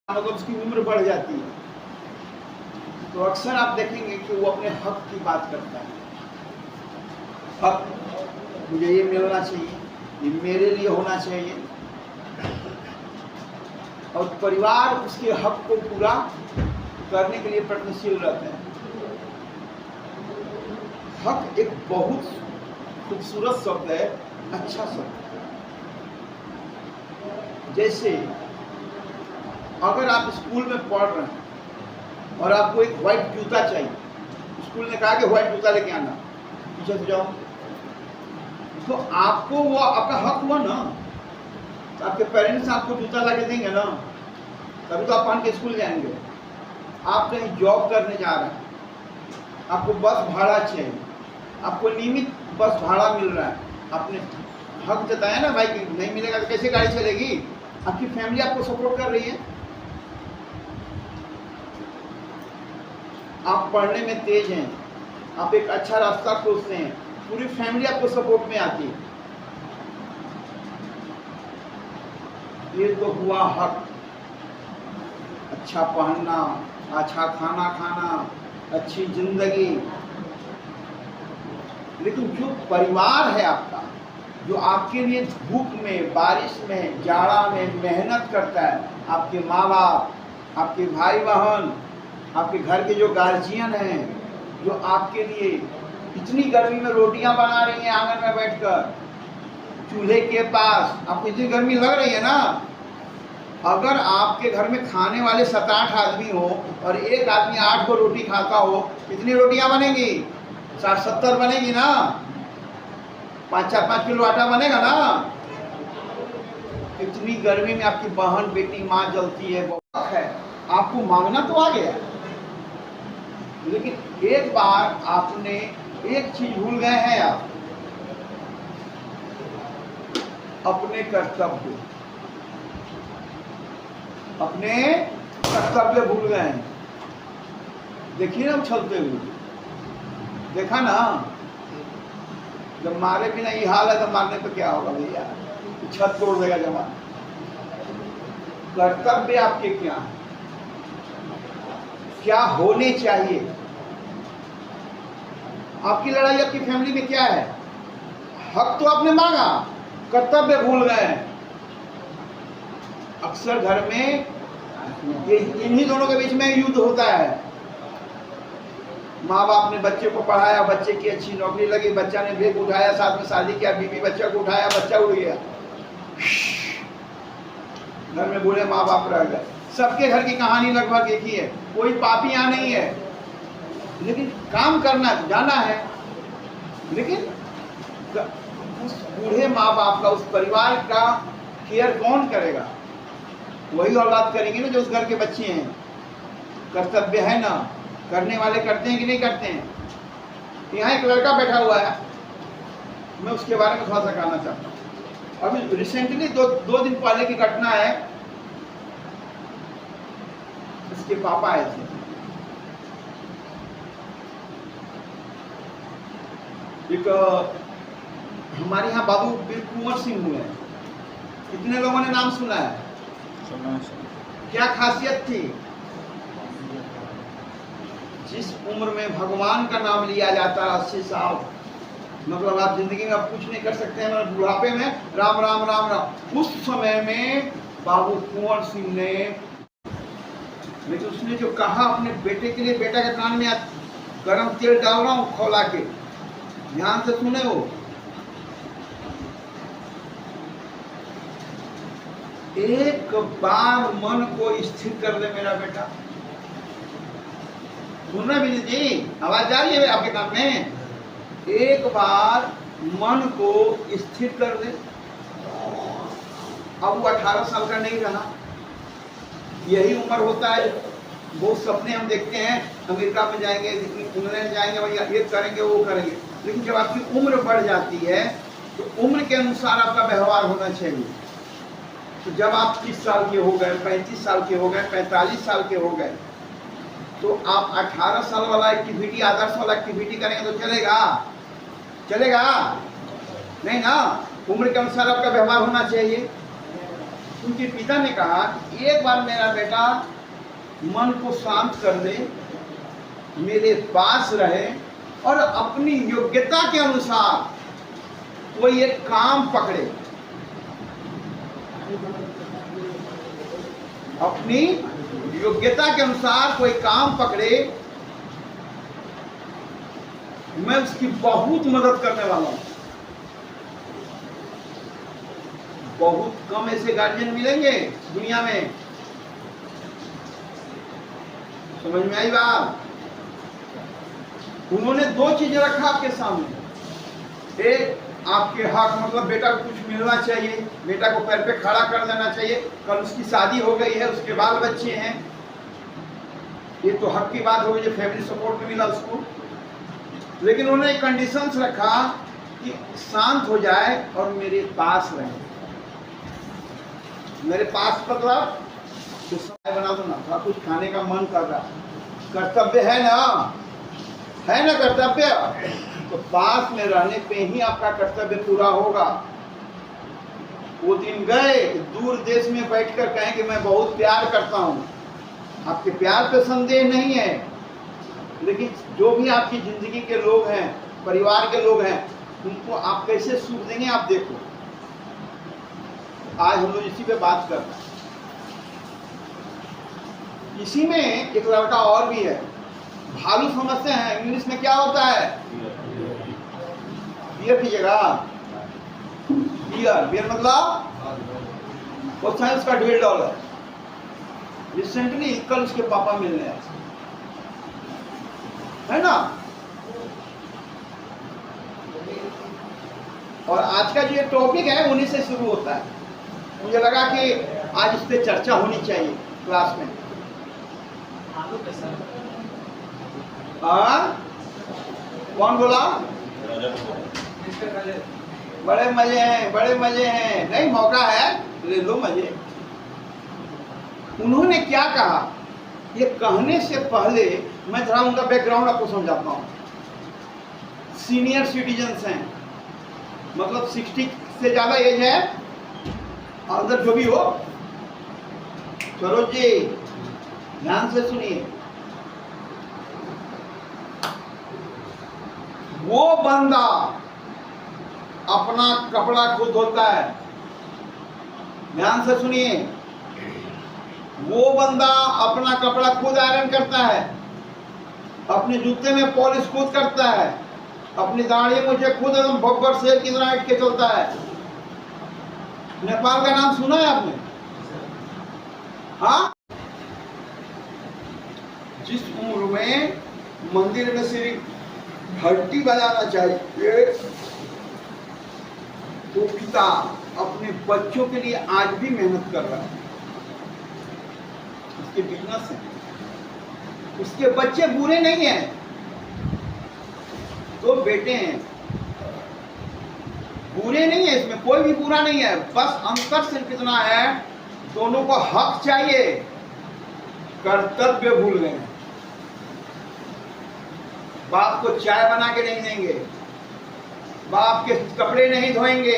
मतलब उसकी उम्र बढ़ जाती है, तो अक्सर आप देखेंगे कि वो अपने हक की बात करता है। हक, मुझे ये मिलना चाहिए, ये मेरे लिए होना चाहिए, और परिवार उसके हक को पूरा करने के लिए प्रयत्नशील रहते हैं। हक एक बहुत खूबसूरत शब्द है, अच्छा शब्द है। जैसे अगर आप स्कूल में पढ़ रहे हैं और आपको एक व्हाइट जूता चाहिए, स्कूल ने कहा कि व्हाइट जूता लेके आना, पीछे से जाओ, तो आपको वो आपका हक हुआ ना, तो आपके पेरेंट्स आपको जूता ला के देंगे ना, तभी तो आप पहन के स्कूल जाएंगे। आप कहीं जॉब करने जा रहे हैं, आपको बस भाड़ा चाहिए, आपको नियमित बस भाड़ा मिल रहा है, आपने हक जताया ना भाई कि नहीं मिलेगा तो कैसे गाड़ी चलेगी। आपकी फैमिली आपको सपोर्ट कर रही है, आप पढ़ने में तेज हैं, आप एक अच्छा रास्ता खोजते हैं, पूरी फैमिली आपको सपोर्ट में आती है। ये तो हुआ हक, अच्छा पहनना, अच्छा खाना खाना, अच्छी जिंदगी। लेकिन जो परिवार है आपका, जो आपके लिए धूप में, बारिश में, जाड़ा में मेहनत करता है, आपके माँ बाप, आपके भाई बहन, आपके घर के जो गार्जियन हैं, जो आपके लिए इतनी गर्मी में रोटियां बना रही हैं आंगन में बैठकर चूल्हे के पास, आपको इतनी गर्मी लग रही है ना, अगर आपके घर में खाने वाले 7-8 आदमी हो और एक आदमी 8 को रोटी खाता हो, कितनी रोटियां बनेंगी? 60-70 बनेगी ना, 5-4-5 किलो आटा बनेगा ना। इतनी गर्मी में आपकी बहन, बेटी, माँ जलती है, बहुत है, आपको मांगना तो आ गया, लेकिन एक बार आपने एक चीज भूल गए हैं, आप अपने कर्तव्य, अपने कर्तव्य भूल गए हैं। देखिए ना उछलते हुए, देखा ना, जब मारे भी नहीं हाल है तो मारने तो क्या होगा भैया, छत तोड़ देगा जवान। कर्तव्य आपके क्या है, क्या होने चाहिए? आपकी लड़ाई आपकी फैमिली में क्या है? हक तो आपने मांगा, कर्तव्य भूल गए। अक्सर घर में ये इन्हीं दोनों के बीच में युद्ध होता है। माँ बाप ने बच्चे को पढ़ाया, बच्चे की अच्छी नौकरी लगी, बच्चा ने बेग उठाया, साथ में शादी किया, बीवी बच्चा को उठाया, बच्चा उड़ गया, घर में बूढ़े माँ बाप रह गए। सबके घर की कहानी लगभग एक ही है, कोई पापी यहाँ नहीं है, लेकिन काम करना जाना है। लेकिन उस बूढ़े माँ बाप का, उस परिवार का केयर कौन करेगा? वही औलाद करेंगे ना जो उस घर के बच्चे हैं। कर्तव्य है ना, करने वाले करते हैं कि नहीं करते हैं? यहाँ एक लड़का बैठा हुआ है, मैं उसके बारे में थोड़ा सा कहना चाहता हूँ। अभी रिसेंटली दो दिन पहले की घटना है, इसके पापा आए थे, एक हमारे यहाँ बाबू वीर कुंवर सिंह हुए हैं, कितने लोगों ने नाम सुना है? क्या खासियत थी? जिस उम्र में भगवान का नाम लिया जाता है, 80 साल, मतलब आप जिंदगी में आप कुछ नहीं कर सकते हैं, मतलब बुढ़ापे में राम राम राम राम, उस समय में बाबू कुंवर सिंह ने, लेकिन उसने जो कहा अपने बेटे के लिए, बेटा के कान में गरम तेल डाल रहा हूं खौला के, ध्यान से सुने हो, एक बार मन को स्थिर कर दे मेरा बेटा। सुन रहे बिजली जी, आवाज जा रही है आपके कान में? एक बार मन को स्थिर कर दे। अब वो 18 साल का नहीं रहा, यही उम्र होता है, बहुत सपने हम देखते हैं, अमेरिका में जाएंगे, इंग्लैंड जाएंगे, भैया ये करेंगे वो करेंगे, लेकिन जब आपकी उम्र बढ़ जाती है तो उम्र के अनुसार आपका व्यवहार होना चाहिए। तो जब आप 30 साल के हो गए, 35 साल के हो गए, 45 साल के हो गए, तो आप 18 साल वाला एक्टिविटी, आदर्श वाला एक्टिविटी करेंगे तो चलेगा? चलेगा नहीं ना, उम्र के अनुसार आपका व्यवहार होना चाहिए। उनके पिता ने कहा कि एक बार मेरा बेटा मन को शांत कर दे, मेरे पास रहे और अपनी योग्यता के अनुसार कोई एक काम पकड़े, अपनी योग्यता के अनुसार कोई काम पकड़े, मैं उसकी बहुत मदद करने वाला हूं। बहुत कम ऐसे गार्जियन मिलेंगे दुनिया में। समझ में आई बात? उन्होंने दो चीजें रखा आपके सामने। एक, आपके हक, मतलब बेटा को कुछ मिलना चाहिए, बेटा को पैर पे खड़ा कर देना चाहिए, कल उसकी शादी हो गई है, उसके बाल बच्चे हैं, ये तो हक की बात हो गई जो फैमिली सपोर्ट में मिला उसको। लेकिन उन्होंने एक कंडीशंस रखा कि शांत हो जाए और मेरे पास रहे। मेरे पास मतलब कुछ समय बना दो ना, थोड़ा कुछ खाने का मन कर रहा, कर्तव्य है ना कर्तव्य, तो पास में रहने पे ही आपका कर्तव्य पूरा होगा। वो दिन गए दूर देश में बैठकर कहें कि मैं बहुत प्यार करता हूं। आपके प्यार पे संदेह नहीं है, लेकिन जो भी आपकी जिंदगी के लोग हैं, परिवार के लोग हैं, उनको आप कैसे सुख देंगे आप देखो। आज हम लोग इसी पे बात कर रहे हैं। इसी में एक लड़का और भी है, भालू समझते हैं, इंग्लिश में क्या होता है? बियर की जगह बियर मतलब वो साइंस का $1.5। रिसेंटली कल उसके पापा मिलने आए, है ना। और आज का जो ये टॉपिक है उन्हीं से शुरू होता है। मुझे लगा कि आज इस पे चर्चा होनी चाहिए क्लास में। कौन बोला? बड़े मजे हैं, बड़े मजे हैं। नहीं, मौका है, ले लो मजे। उन्होंने क्या कहा, ये कहने से पहले मैं थोड़ा उनका बैकग्राउंड आपको समझाता हूँ। सीनियर सिटीजन्स हैं, मतलब 60 से ज्यादा एज है, अंदर जो भी हो। सरोज जी ध्यान से सुनिए। वो बंदा अपना कपड़ा खुद धोता है। ध्यान से सुनिए। वो बंदा अपना कपड़ा खुद आयरन करता है, अपने जूते में पॉलिश खुद करता है, अपनी दाढ़ी मुझे खुद एकदम बब्बर शेर की तरह इट के चलता है। नेपाल का नाम सुना है आपने? हाँ, जिस उम्र में मंदिर में सिर्फ घंटी बजाना चाहिए, तो पिता अपने बच्चों के लिए आज भी मेहनत कर रहा है। उसके बिजनेस है, उसके बच्चे बुरे नहीं हैं, दो बेटे हैं, बुरे नहीं है, इसमें कोई भी बुरा नहीं है। बस अंतर सिर्फ इतना है, दोनों को हक चाहिए, कर्तव्य भूल गए। बाप को चाय बना के नहीं देंगे, बाप के कपड़े नहीं धोएंगे,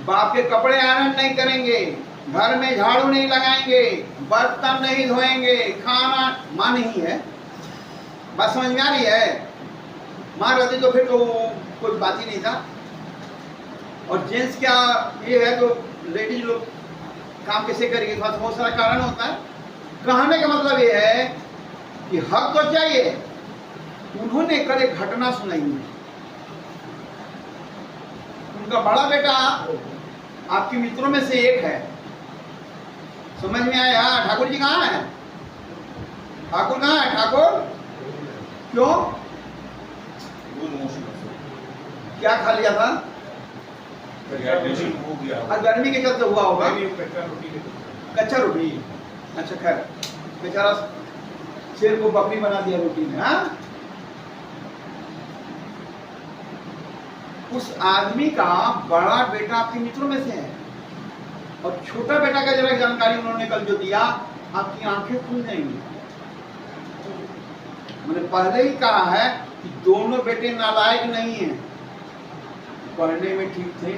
बाप के कपड़े आयरन नहीं करेंगे, घर में झाड़ू नहीं लगाएंगे, बर्तन नहीं धोएंगे, खाना। माँ नहीं है, बात समझ में आ रही है? माँ रहती तो फिर तो कोई बात ही नहीं था। और जेंट्स क्या ये है, तो लेडीज लोग काम कैसे करेंगे, बहुत सारा कारण होता है। कहने का मतलब ये है कि हक तो चाहिए। उन्होंने कल एक घटना सुनाई है। उनका बड़ा बेटा आपके मित्रों में से एक है, समझ में आया? ठाकुर जी कहाँ है? ठाकुर कहाँ है? ठाकुर क्यों? क्या खा लिया था? गर्मी के चलते हुआ होगा, कच्चा रोटी। अच्छा, खैर बेचारा शेर को बकरी बना दिया रोटी में। हाँ, उस आदमी का बड़ा बेटा आपके मित्रों में से है, और छोटा बेटा का जरा जानकारी उन्होंने कल जो दिया, आपकी आंखें खुल जाएंगी। मैंने पहले ही कहा है कि दोनों बेटे नालायक नहीं हैं, पढ़ने में ठीक थे,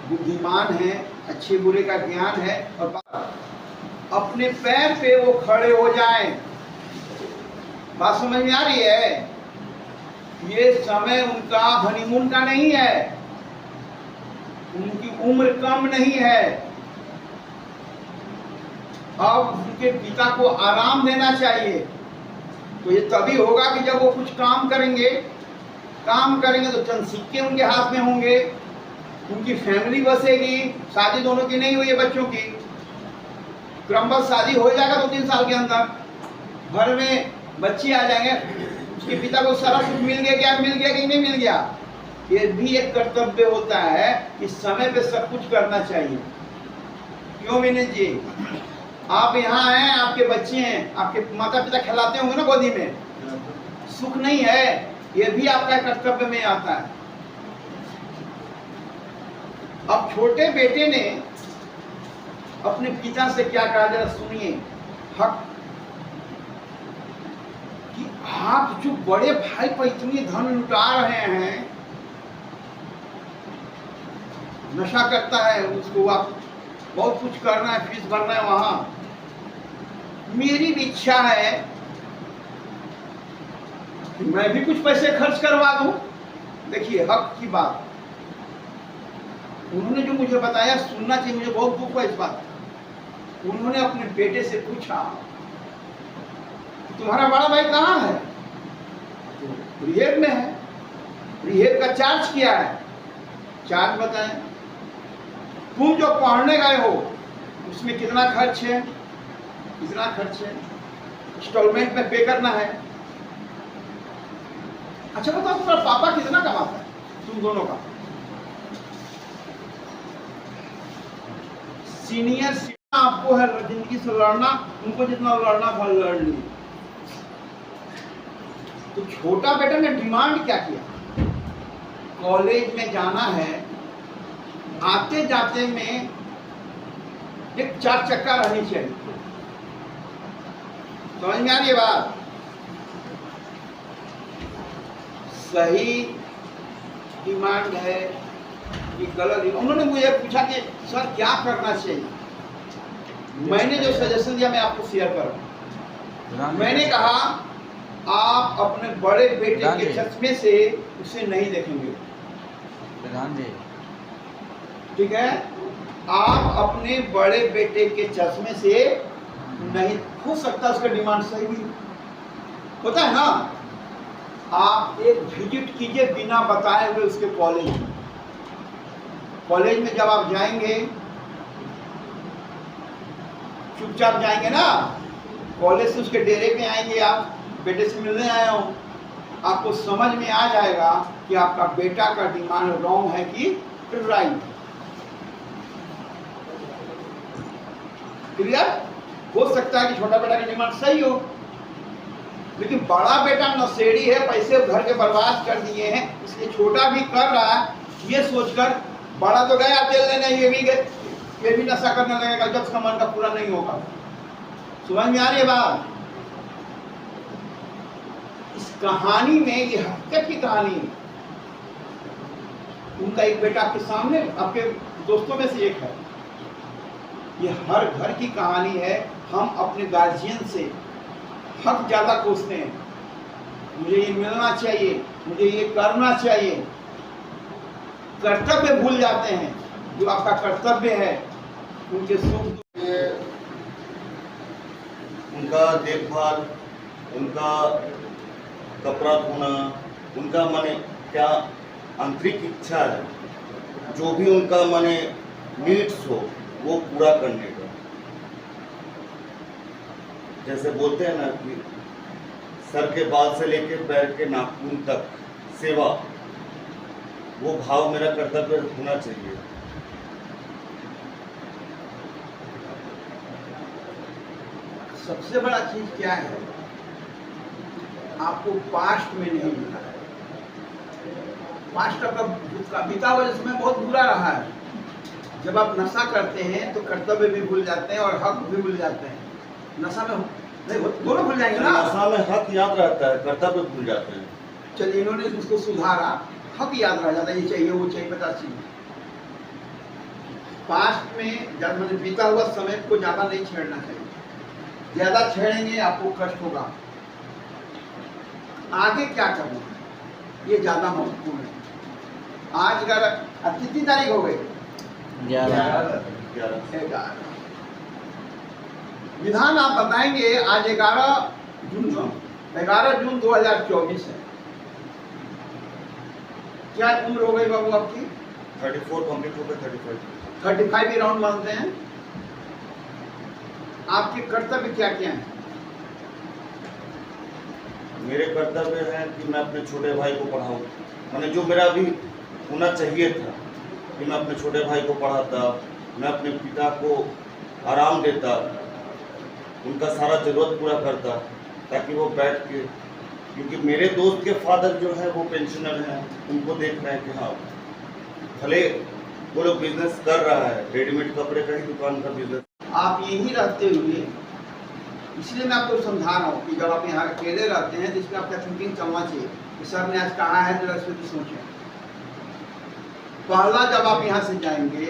बुद्धिमान हैं, अच्छे बुरे का ज्ञान है, और अपने पैर पे वो खड़े हो जाएं। बात समझ में आ रही है? ये समय उनका हनीमून का नहीं है, उनकी उम्र कम नहीं है। अब उनके पिता को आराम देना चाहिए। तो ये तभी होगा कि जब वो कुछ काम करेंगे तो चंद सिक्के उनके हाथ में होंगे, उनकी फैमिली बसेगी। शादी दोनों की नहीं हुई है, बच्चों की क्रमबद्ध शादी हो जाएगा 2-3 साल के अंदर। घर में बच्चे आ जाएंगे, उसके पिता को सारा सुख मिल गया कि नहीं मिल गया। ये भी एक कर्तव्य होता है कि समय पे सब कुछ करना चाहिए। क्यों विनीत जी, आप यहाँ हैं, आपके बच्चे हैं, आपके माता पिता खिलाते होंगे ना गोदी में, सुख नहीं है, ये भी आपका कर्तव्य में आता है। अब छोटे बेटे ने अपने पिता से क्या कहा, जरा सुनिए। हक कि आप जो बड़े भाई पर इतनी धन लुटा रहे हैं, नशा करता है, उसको आप बहुत कुछ करना है, फीस भरना है वहां, मेरी भी इच्छा है कि मैं भी कुछ पैसे खर्च करवा दूं। देखिए हक की बात उन्होंने जो मुझे बताया सुनना चाहिए, मुझे बहुत दुख है इस बात। उन्होंने अपने बेटे से पूछा, तुम्हारा बड़ा भाई कहाँ है? तो रिहेब में है। रिहेब का चार्ज क्या है? चार्ज बताएं। तुम जो पढ़ने गए हो उसमें कितना खर्च है? कितना खर्च है? इंस्टॉलमेंट में पे करना है। अच्छा बताओ, तुम्हारा पापा कितना कमाता है तुम दोनों का? सीनियर आपको है जिंदगी से लड़ना, उनको जितना लड़ना था लड़ ली। तो छोटा बेटा ने डिमांड क्या किया? कॉलेज में जाना है, आते जाते में एक 4 चक्का रहनी चाहिए। समझ में आ रही है बात? सही डिमांड है कि गलत? उन्होंने मुझे पूछा कि सर क्या करना चाहिए। मैंने जो सजेशन दिया मैं आपको शेयर कर रहा हूं। मैंने कहा आप अपने बड़े बेटे के चश्मे से उसे नहीं देखेंगे, ठीक है? आप अपने बड़े बेटे के चश्मे से नहीं, हो सकता है उसका डिमांड सही भी होता है ना। आप एक विजिट कीजिए बिना बताए हुए उसके कॉलेज में। कॉलेज में जब आप जाएंगे, चुपचाप जाएंगे ना, कॉलेज से उसके डेरे पे आएंगे, आप बेटे से मिलने आया हूं, आपको समझ में आ जाएगा कि आपका बेटा का डिमांड रॉन्ग है कि राइट। क्लियर? हो सकता है कि छोटा बेटा की डिमांड सही हो, लेकिन बड़ा बेटा नशेड़ी है, पैसे घर के बर्बाद कर दिए हैं, इसलिए छोटा भी कर रहा है ये सोचकर बड़ा तो गया तेल लेने, ये भी नशा करने लगेगा जब उसका मन का पूरा नहीं होगा। समझ में आ रही है बात? इस कहानी में, ये हकीकत की कहानी है। उनका एक बेटा आपके सामने, आपके दोस्तों में से एक है। ये हर घर की कहानी है। हम अपने गार्जियन से हक ज्यादा खोजते हैं, मुझे ये मिलना चाहिए, मुझे ये करना चाहिए, कर्तव्य भूल जाते हैं। जो आपका कर्तव्य है उनके सुख, उनका देखभाल, उनका कपड़ा धोना, उनका माने क्या आंतरिक इच्छा है, जो भी उनका माने नीड्स हो वो पूरा करने का। जैसे बोलते हैं ना कि सर के बाल से लेके पैर के नाखून तक सेवा, वो भाव मेरा कर्तव्य होना चाहिए। सबसे बड़ा चीज क्या है, आपको पास्ट में नहीं मिला है। पास्ट आपका बीता हुआ समय बहुत बुरा रहा है। जब आप नशा करते हैं तो कर्तव्य भी भूल जाते हैं और हक भी भूल जाते हैं। नशा में नहीं, दोनों भूल जाएंगे ना। नशा में हक याद रहता है, कर्तव्य भूल जाते हैं। चलिए, इन्होंने उसको सुधारा, हक याद रह जाता है, ये चाहिए वो चाहिए, 50 चीज। पास्ट में जब मैंने बीता हुआ समय को ज़्यादा नहीं छेड़ना चाहिए। ज़्यादा छेड़ेंगे आपको कष्ट होगा। आगे क्या करना है ये ज़्यादा महत्वपूर्ण है। आज अगर कितनी तारीख हो गई? 11। विधान आप बताएंगे। आज 11 जून 2024 है। क्या उम्र हो गई बाबू आपकी? 34 कंप्लीट हो गए। 35 ही राउंड मानते हैं। आपके कर्तव्य क्या क्या हैं? मेरे कर्तव्य है कि मैं अपने छोटे भाई को पढ़ाऊँ। मैंने जो मेरा भी होना चाहिए था कि मैं अपने छोटे भाई को पढ़ाता, मैं अपने पिता को आराम देता, उनका सारा ज़रूरत पूरा करता ताकि वो बैठ के, क्योंकि मेरे दोस्त के फादर जो है वो पेंशनर हैं, उनको देख रहे हैं कि हाँ भले वो लोग बिजनेस कर रहा है, रेडीमेड कपड़े का ही दुकान का बिजनेस। आप यहीं रहते हुए, इसलिए मैं आपको समझा रहा हूँ कि जब आप यहाँ अकेले रहते हैं तो इसमें आपका थिंकिंग चलना चाहिए कि सर ने आज कहा है जरा इस पर सोचें। पहला, जब आप यहाँ से जाएंगे,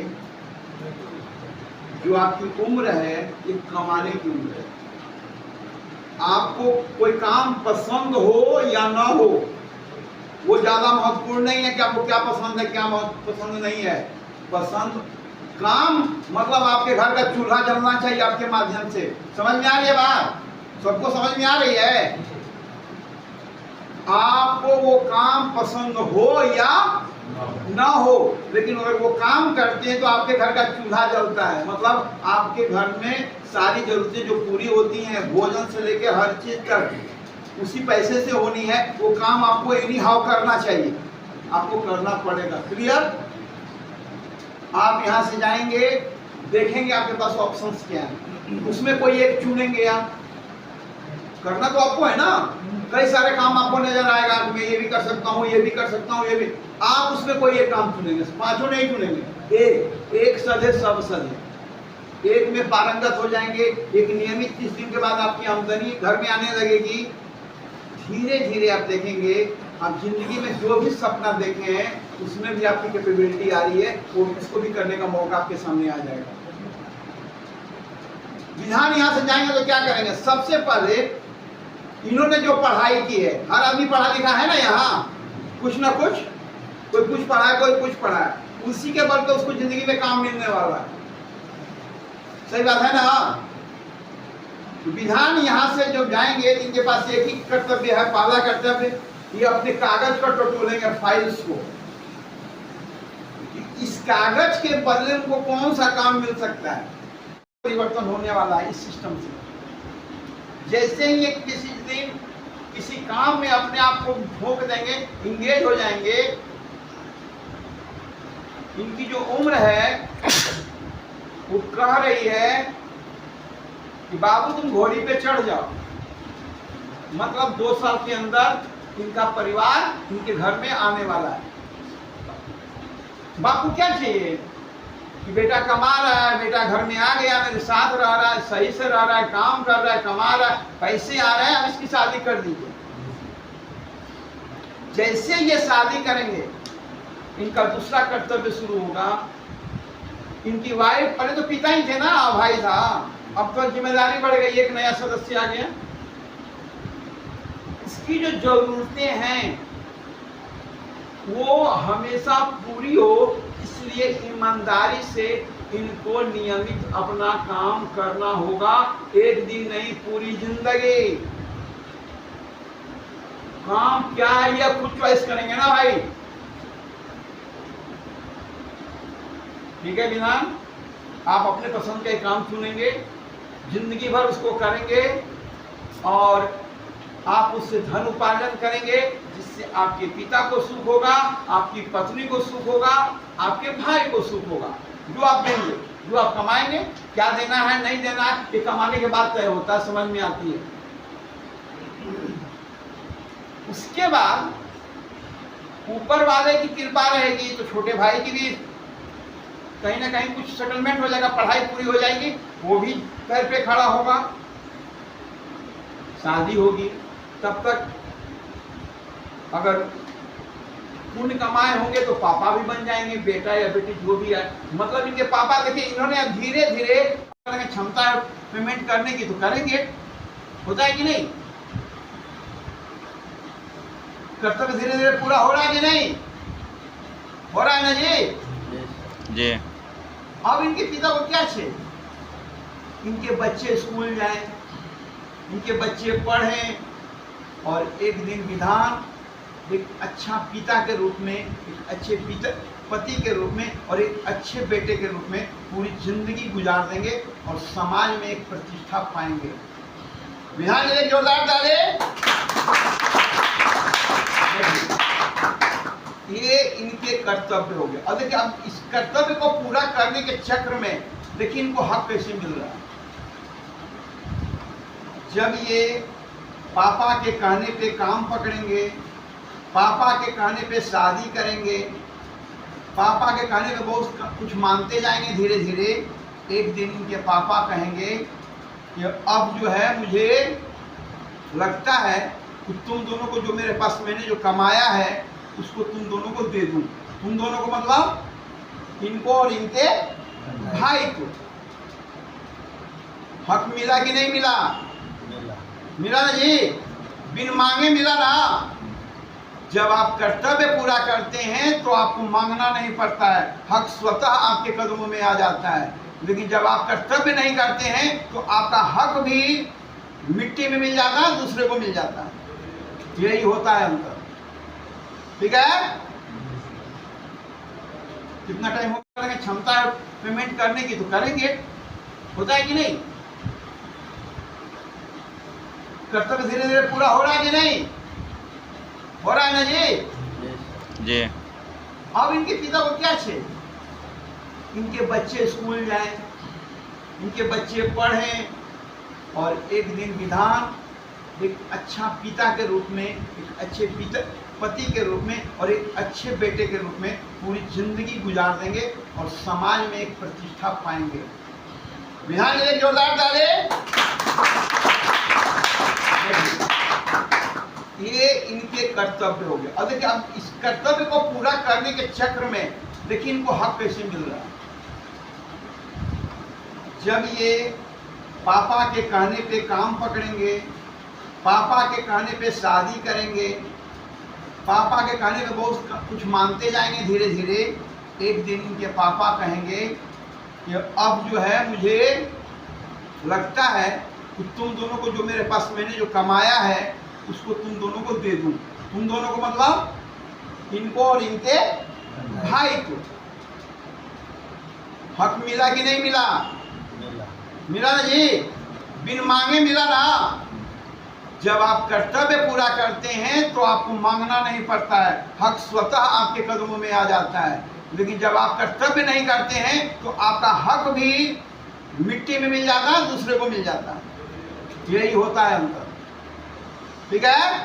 जो आपकी उम्र है ये कमाने की उम्र है। आपको कोई काम पसंद हो या ना हो वो ज्यादा महत्वपूर्ण नहीं है कि आपको क्या पसंद है क्या पसंद नहीं है। पसंद काम मतलब आपके घर का चूल्हा जलना चाहिए आपके माध्यम से। समझ में आ रही है बात? सबको समझ में आ रही है? आपको वो काम पसंद हो या ना हो, लेकिन अगर वो काम करते हैं तो आपके घर का चूल्हा जलता है। मतलब आपके घर में सारी जरूरतें जो पूरी होती हैं, भोजन से लेकर हर चीज तक उसी पैसे से होनी है। वो काम आपको एनी हाउ करना चाहिए, आपको करना पड़ेगा। क्लियर? आप यहाँ से जाएंगे, देखेंगे आपके पास ऑप्शंस क्या है, उसमें कोई एक चुनेंगे। आप करना तो आपको है ना, कई सारे काम आपको नजर आएगा, मैं ये भी कर सकता हूँ, ये भी कर सकता हूँ, ये भी। आप उसमें कोई एक काम चुनेंगे, पांचों नहीं चुनेंगे। एक सधे सब सधे, एक में पारंगत हो जाएंगे। एक नियमित 30 दिन के बाद आपकी आमदनी घर में आने लगेगी। धीरे धीरे आप देखेंगे, आप जिंदगी में जो भी सपना देखे हैं उसमें भी आपकी कैपेबिलिटी आ रही है, वो इसको भी करने का मौका आपके सामने आ जाएगा। विधान यहाँ से जाएंगे तो क्या करेंगे? सबसे पहले इन्होंने जो पढ़ाई की है, हर आदमी पढ़ा लिखा है ना यहाँ, कुछ ना कुछ, कोई कुछ पढ़ा है, कोई कुछ पढ़ा है, उसी के बल पे उसको जिंदगी में काम मिलने वाला है। सही बात है ना? तो विधान यहाँ से जो जाएंगे इनके पास एक ही कर्तव्य है। पहला कर्तव्य, ये अपने कागज पर टटोलेंगे फाइल्स को। इस कागज के बदले उनको कौन सा काम मिल सकता है, परिवर्तन होने वाला है इस सिस्टम से। जैसे ही ये किसी दिन किसी काम में अपने आप को झोंक देंगे, इंगेज हो जाएंगे, इनकी जो उम्र है वो कह रही है कि बाबू तुम घोड़ी पे चढ़ जाओ। मतलब 2 साल के अंदर इनका परिवार इनके घर में आने वाला है। बापू क्या चाहिए कि बेटा कमा रहा है, बेटा घर में आ गया, मेरे साथ रह रहा है, सही से रह रहा है, काम कर रहा है, कमा रहा है, पैसे आ रहे हैं, अब इसकी शादी कर दीजिए। जैसे ये शादी करेंगे इनका दूसरा कर्तव्य शुरू होगा। इनकी वाइफ, पहले तो पिता ही थे ना, भाई था, अब तो जिम्मेदारी बढ़ गई, एक नया सदस्य आ गया। इसकी जो जरूरतें हैं वो हमेशा पूरी हो, इसलिए ईमानदारी से इनको नियमित अपना काम करना होगा। एक दिन नहीं, पूरी जिंदगी। काम क्या है ये खुद चॉइस करेंगे ना भाई। ठीक है विधान? आप अपने पसंद का काम चुनेंगे, जिंदगी भर उसको करेंगे और आप उससे धन उपार्जन करेंगे, जिससे आपके पिता को सुख होगा, आपकी पत्नी को सुख होगा, आपके भाई को सुख होगा। जो आप देंगे, जो आप कमाएंगे, क्या देना है नहीं देना है ये कमाने के बाद तय होता है, समझ में आती है। उसके बाद ऊपर वाले की कृपा रहेगी तो छोटे भाई की भी कहीं ना कहीं कुछ सेटलमेंट हो जाएगा, पढ़ाई पूरी हो जाएगी, वो भी पैर पे खड़ा होगा, शादी होगी। तब तक अगर पुण्य कमाए होंगे तो पापा भी बन जाएंगे, बेटा या बेटी जो भी है। मतलब इनके पापा देखिए, इन्होंने अब धीरे धीरे क्षमता है पेमेंट करने की, तो करेंगे। होता है कि नहीं? कर्तव्य धीरे धीरे पूरा हो रहा है कि नहीं? हो रहा है ना जी? जी। अब इनके पिता को क्या चाहिए? इनके बच्चे स्कूल जाएं, इनके बच्चे पढ़ें, और एक दिन विधान एक अच्छा पिता के रूप में, एक अच्छे पिता पति के रूप में और एक अच्छे बेटे के रूप में पूरी जिंदगी गुजार देंगे और समाज में एक प्रतिष्ठा पाएंगे। विधान के लिए जोरदार ताली। ये इनके कर्तव्य हो गए। और देखिए, अब इस कर्तव्य को पूरा करने के चक्र में देखिए इनको हक कैसे मिल रहा है। जब ये पापा के कहने पे काम पकड़ेंगे, पापा के कहने पे शादी करेंगे, पापा के कहने पे बहुत कुछ मानते जाएंगे, धीरे धीरे एक दिन इनके पापा कहेंगे कि अब जो है मुझे लगता है कि तुम दोनों को, जो मेरे पास मैंने जो कमाया है उसको तुम दोनों को दे दूं। तुम दोनों को मतलब इनको और इनके भाई को। हक मिला कि नहीं मिला? मिला ना जी? बिन मांगे मिला ना। जब आप कर्तव्य पूरा करते हैं तो आपको मांगना नहीं पड़ता है, हक स्वतः आपके कदमों में आ जाता है। लेकिन जब आप कर्तव्य नहीं करते हैं तो आपका हक भी मिट्टी में मिल जाता है, दूसरे को मिल जाता है। यही होता है अंतर। ठीक है? कितना टाइम होगा? क्षमता है पेमेंट करने की, तो करेंगे। होता है कि नहीं? कर्तव्य धीरे धीरे पूरा हो रहा है कि नहीं? हो रहा है ना जी? जी। अब इनके पिता को क्या चाहिए? इनके बच्चे स्कूल जाएं, इनके बच्चे पढ़ें, और एक दिन विधान एक अच्छा पिता के रूप में, एक अच्छे पिता पति के रूप में और एक अच्छे बेटे के रूप में पूरी जिंदगी गुजार देंगे और समाज में एक प्रतिष्ठा पाएंगे। विधान के लिए जोरदार ताली। ये इनके कर्तव्य हो गए। और देखिए, अब इस कर्तव्य को पूरा करने के चक्र में देखिए इनको हक कैसे मिल रहा है। जब ये पापा के कहने पे काम पकड़ेंगे, पापा के कहने पे शादी करेंगे, पापा के कहने पे बहुत कुछ मानते जाएंगे, धीरे धीरे एक दिन इनके पापा कहेंगे कि अब जो है मुझे लगता है कि तुम दोनों को, जो मेरे पास मैंने जो कमाया है उसको तुम दोनों को दे दूं। तुम दोनों को मतलब इनको और इनके भाई को। हक मिला कि नहीं मिला? मिला ना जी? बिन मांगे मिला ना। जब आप कर्तव्य पूरा करते हैं तो आपको मांगना नहीं पड़ता है, हक स्वतः आपके कदमों में आ जाता है। लेकिन जब आप कर्तव्य नहीं करते हैं तो आपका हक भी मिट्टी में मिल जाता है, दूसरे को मिल जाता है। यही होता है अंतर। ठीक है?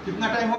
कितना टाइम हो